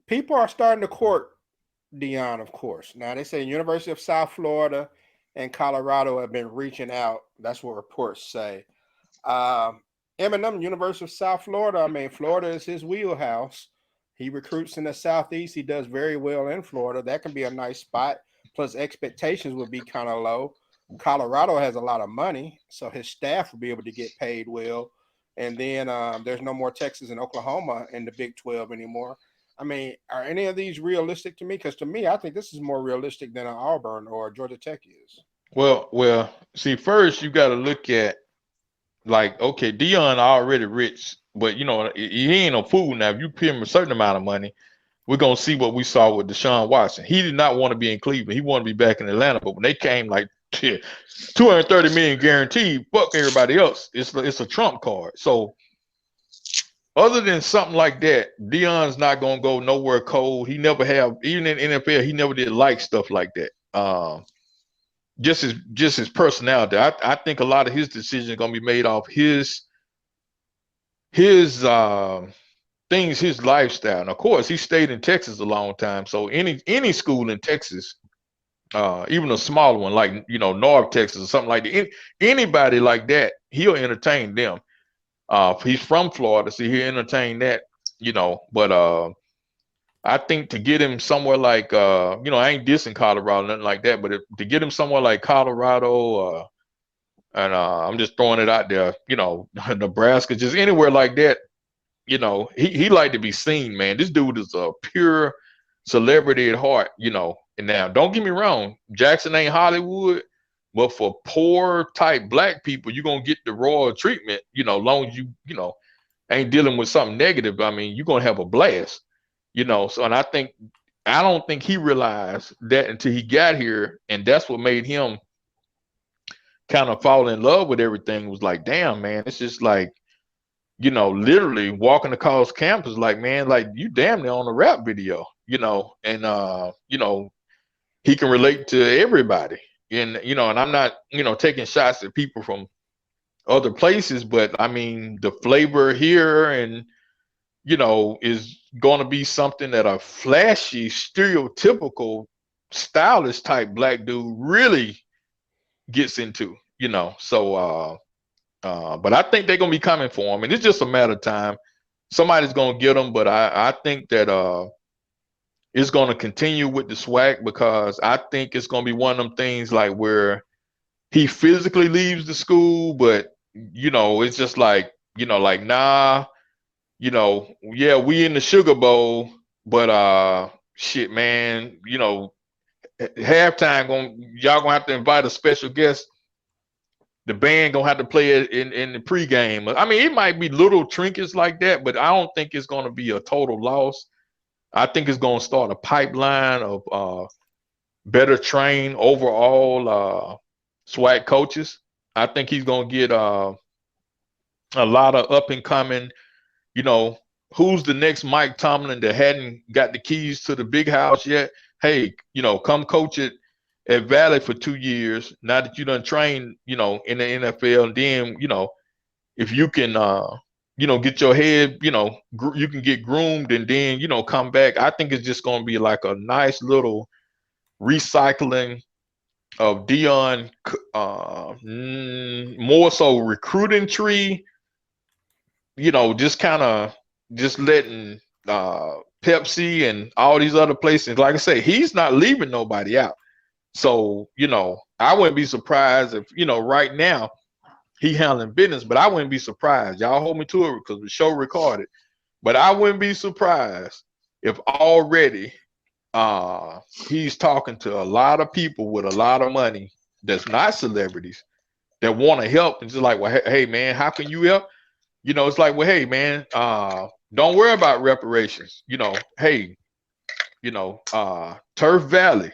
people are starting to court Dion, of course. Now they say University of South Florida and Colorado have been reaching out. That's what reports say. Um, Eminem, University of South Florida. I mean, Florida is his wheelhouse. He recruits in the Southeast. He does very well in Florida. That can be a nice spot. Plus, expectations would be kind of low. Colorado has a lot of money, so his staff will be able to get paid well. And then there's no more Texas and Oklahoma in the Big 12 anymore. I mean, are any of these realistic to me? Because to me, I think this is more realistic than an Auburn or Georgia Tech is. Well, see, first you got to look at like, okay, Dion already rich, but he ain't no fool. Now, if you pay him a certain amount of money, we're gonna see what we saw with Deshaun Watson. He did not want to be in Cleveland. He wanted to be back in Atlanta. But when they came like 230 million guaranteed, fuck everybody else. It's a trump card. So other than something like that, Dion's not gonna go nowhere cold. He never have, even in NFL, he never did like stuff like that. Just his personality. I think a lot of his decisions are gonna be made off his things, his lifestyle. And of course, he stayed in Texas a long time. So any school in Texas, even a smaller one like North Texas or something like that, anybody like that, he'll entertain them. He's from Florida, so he'll entertain that. But I think to get him somewhere like I ain't dissing Colorado, nothing like that, but to get him somewhere like Colorado, and I'm just throwing it out there, Nebraska, just anywhere like that. He like to be seen, man. This dude is a pure celebrity at heart, And now, don't get me wrong, Jackson ain't Hollywood, but for poor type black people, you're gonna get the royal treatment, long as you ain't dealing with something negative. I mean, you're gonna have a blast, So, and I don't think he realized that until he got here, and that's what made him kind of fall in love with everything. Was like, damn, man, it's just like, literally walking across campus, like, man, like you damn near on a rap video, and he can relate to everybody. And I'm not, taking shots at people from other places, but I mean, the flavor here and, is going to be something that a flashy, stereotypical, stylish type black dude really gets into, but I think they're gonna be coming for him, and it's just a matter of time. Somebody's gonna get him, but I think that it's gonna continue with the SWAC because I think it's gonna be one of them things like where he physically leaves the school, but it's just like like nah, yeah, we in the Sugar Bowl, but shit, man, halftime y'all gonna have to invite a special guest. The band gonna have to play it in the pregame. I mean, it might be little trinkets like that, but I don't think it's gonna be a total loss. I think it's gonna start a pipeline of better trained overall SWAC coaches. I think he's gonna get a lot of up and coming. Who's the next Mike Tomlin that hadn't got the keys to the big house yet? Hey, come coach it at Valley for 2 years. Now that you done trained, in the NFL, and then, if you can, get your head, you can get groomed and then, come back. I think it's just going to be like a nice little recycling of Dion, more so recruiting tree, just kind of just letting Pepsi and all these other places. Like I say, he's not leaving nobody out. So, I wouldn't be surprised if, right now he handling business, but I wouldn't be surprised. Y'all hold me to it because the show recorded. But I wouldn't be surprised if already he's talking to a lot of people with a lot of money that's not celebrities that want to help and just like, well, hey man, how can you help? It's like, well, hey man, don't worry about reparations. Hey, Turf Valley,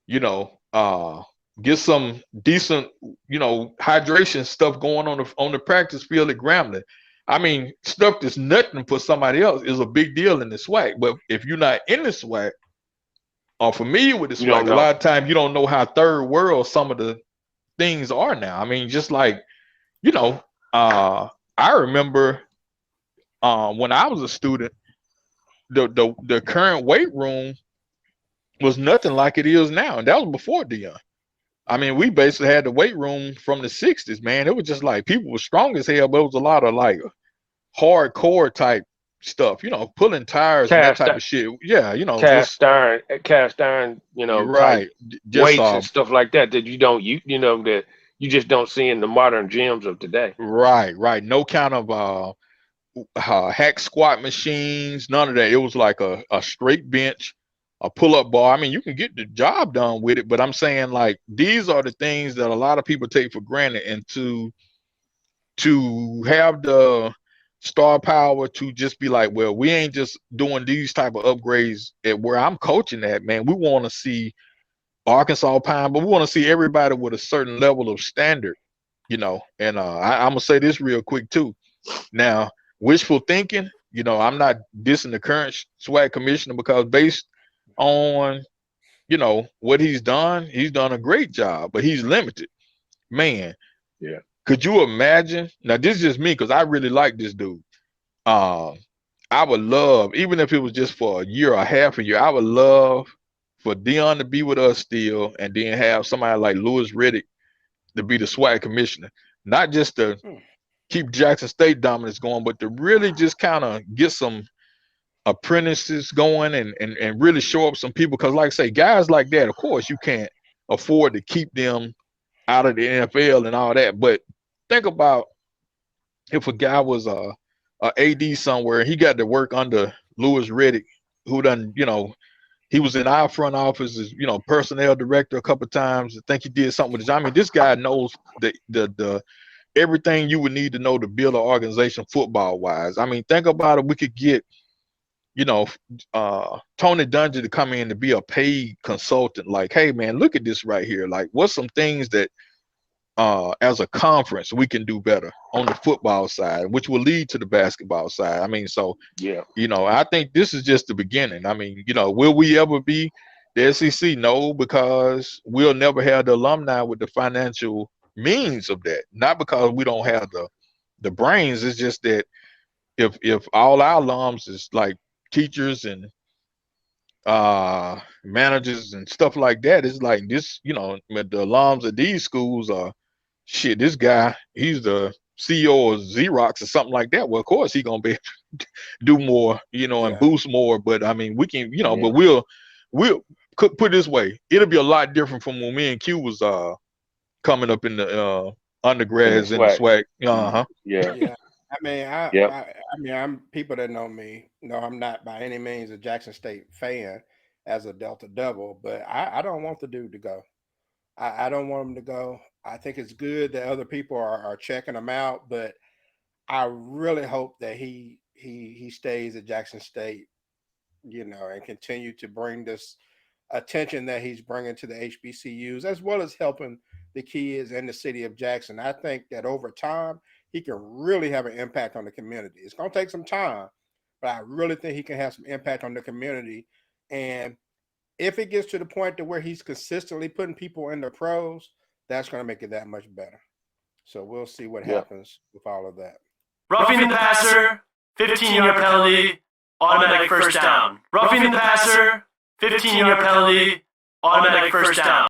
you know, uh, get some decent, hydration stuff going on the practice field at Grambling. I mean, stuff that's nothing for somebody else is a big deal in the SWAC. But if you're not in the SWAC or familiar with the You don't SWAC, a know. lot of times you don't know how third world some of the things are now. I mean, just like, you know, uh, I remember when I was a student, the current weight room was nothing like it is now, and that was before Dion. I mean, we basically had the weight room from the '60s, man. It was just like people were strong as hell, but it was a lot of like hardcore type stuff, pulling tires and that Cast type of shit. Yeah, just cast iron, you're type right. Just weights and stuff like that you don't that you just don't see in the modern gyms of today. right. No kind of hack squat machines, none of that. It was like a straight bench, a pull-up bar. I mean, you can get the job done with it, but I'm saying like these are the things that a lot of people take for granted, and to have the star power to just be like, well, we ain't just doing these type of upgrades at where I'm coaching at, man. We want to see Arkansas Pine, but we want to see everybody with a certain level of standard, and I'm gonna say this real quick too. Now, wishful thinking, I'm not dissing the current SWAC commissioner, because based on what he's done a great job, but he's limited, man. Yeah. Could you imagine? Now, this is just me, because I really like this dude. I would love, even if it was just for a year or half a year, I would love for Dion to be with us still, and then have somebody like Louis Riddick to be the SWAC commissioner, not just to keep Jackson State dominance going, but to really just kind of get some apprentices going and really show up some people. Because like I say, guys like that, of course, you can't afford to keep them out of the NFL and all that. But think about if a guy was a AD somewhere, he got to work under Louis Riddick, who done, he was in our front office as, personnel director a couple of times. I think he did something with his. I mean, this guy knows the everything you would need to know to build an organization football wise. I mean, think about it. We could get, Tony Dungy to come in to be a paid consultant. Like, hey man, look at this right here. Like, what's some things that as a conference we can do better on the football side, which will lead to the basketball side. I mean, so yeah, I think this is just the beginning. I mean, will we ever be the SEC? No, because we'll never have the alumni with the financial means of that. Not because we don't have the brains. It's just that if all our alums is like teachers and managers and stuff like that, it's like this, the alums of these schools are shit. This guy, he's the CEO of Xerox or something like that. Well, of course he gonna be do more, and boost more. But I mean, we can, but we'll put it this way, it'll be a lot different from when me and Q was coming up in the undergrads in the SWAC. Yeah. I mean, I mean, I'm people that know me know I'm not by any means a Jackson State fan as a Delta Devil, but I don't want the dude to go. I don't want him to go. I think it's good that other people are checking him out, but I really hope that he stays at Jackson State, and continue to bring this attention that he's bringing to the HBCUs, as well as helping the kids in the city of Jackson. I think that over time, he can really have an impact on the community. It's going to take some time, but I really think he can have some impact on the community. And if it gets to the point to where he's consistently putting people in the pros, that's going to make it that much better. So we'll see what happens with all of that. Roughing the passer, 15-yard penalty, automatic first down. Roughing the passer, 15-yard penalty, automatic first down.